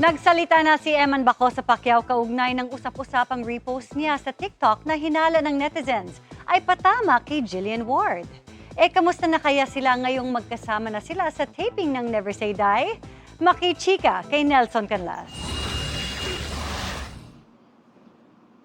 Nagsalita na si Eman Bacosa Pacquiao kaugnay ng usap-usapang repost niya sa TikTok na hinala ng netizens ay patama kay Jillian Ward. Kamusta na kaya sila ngayong magkasama na sila sa taping ng Never Say Die? Makichika kay Nelson Canlas.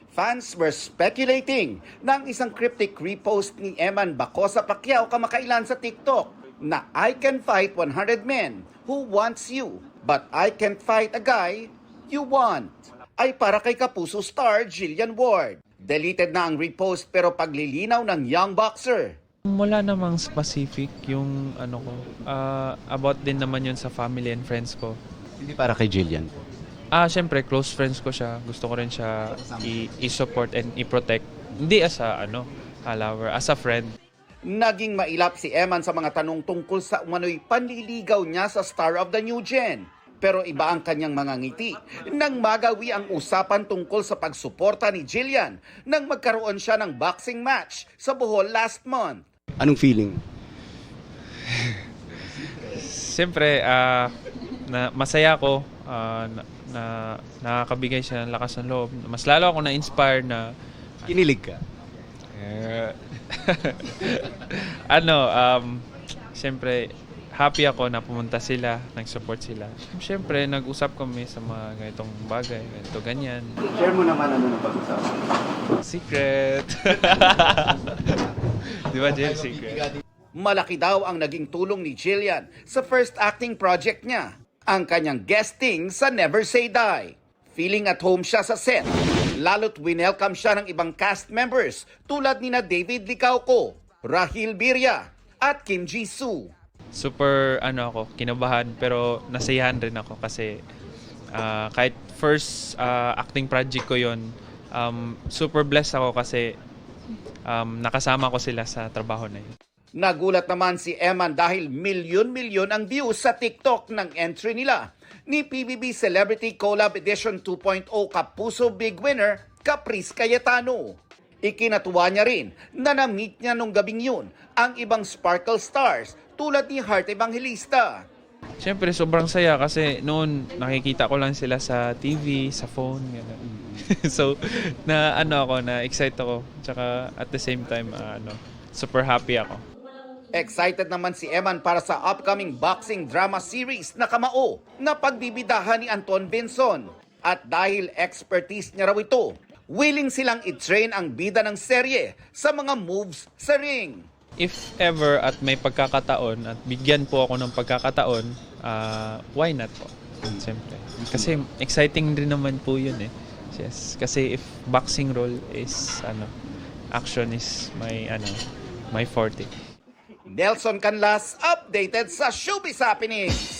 Fans were speculating na ang isang cryptic repost ni Eman Bacosa Pacquiao kamakailan sa TikTok na I can fight 100 men who wants you, but I can't fight a guy you want ay para kay Kapuso star Jillian Ward. Deleted na ang repost pero paglilinaw ng young boxer. Wala namang specific yung ano ko. About din naman yun sa family and friends ko. Hindi para kay Jillian. Syempre, close friends ko siya. Gusto ko rin siya i-support and i-protect. Hindi as a, lover, as a friend. Naging mailap si Eman sa mga tanong tungkol sa umano'y panliligaw niya sa star of the new gen. Pero iba ang kanyang mga ngiti nang magawi ang usapan tungkol sa pagsuporta ni Jillian nang magkaroon siya ng boxing match sa Bohol last month. Anong feeling? Siyempre, masaya ako na nakakabigay siya ng lakas ng loob. Mas lalo ako na-inspire na Kinilig ka? siyempre, happy ako na pumunta sila, nag-support sila. Siyempre, nag-usap kami sa mga ganitong bagay, ganito, ganyan. Share mo naman ano ng pag-usapan. Secret! Di ba, Jay? Secret. Malaki daw ang naging tulong ni Jillian sa first acting project niya, ang kanyang guesting sa Never Say Die. Feeling at home siya sa set, lalo't winelcome siya ng ibang cast members tulad nina David Licauco, Rahil Birria at Kim Jisoo. Super ako, kinabahan pero nasayahan rin ako kasi kahit first acting project ko yon, super blessed ako kasi nakasama ko sila sa trabaho na yun. Nagulat naman si Eman dahil milyon-milyon ang views sa TikTok ng entry nila ni PBB Celebrity Collab Edition 2.0 Kapuso Big Winner Caprice Cayetano. Ikinatuwa niya rin na na-meet niya nung gabing yun ang ibang Sparkle stars tulad ni Heart Evangelista. Siyempre, sobrang saya kasi noon nakikita ko lang sila sa TV, sa phone, gano'n. So, na-excite ako. Tsaka at the same time, super happy ako. Excited naman si Eman para sa upcoming boxing drama series na Kamao na pagbibidahan ni Anton Vinson. At dahil expertise niya raw ito, willing silang i-train ang bida ng serye sa mga moves sa ring. If ever at may pagkakataon at bigyan po ako ng pagkakataon, why not po? Siyempre. Kasi exciting rin naman po yun eh. Yes. Kasi if boxing role is action is my forte. Nelson Canlas updated sa Showbiz Happenings.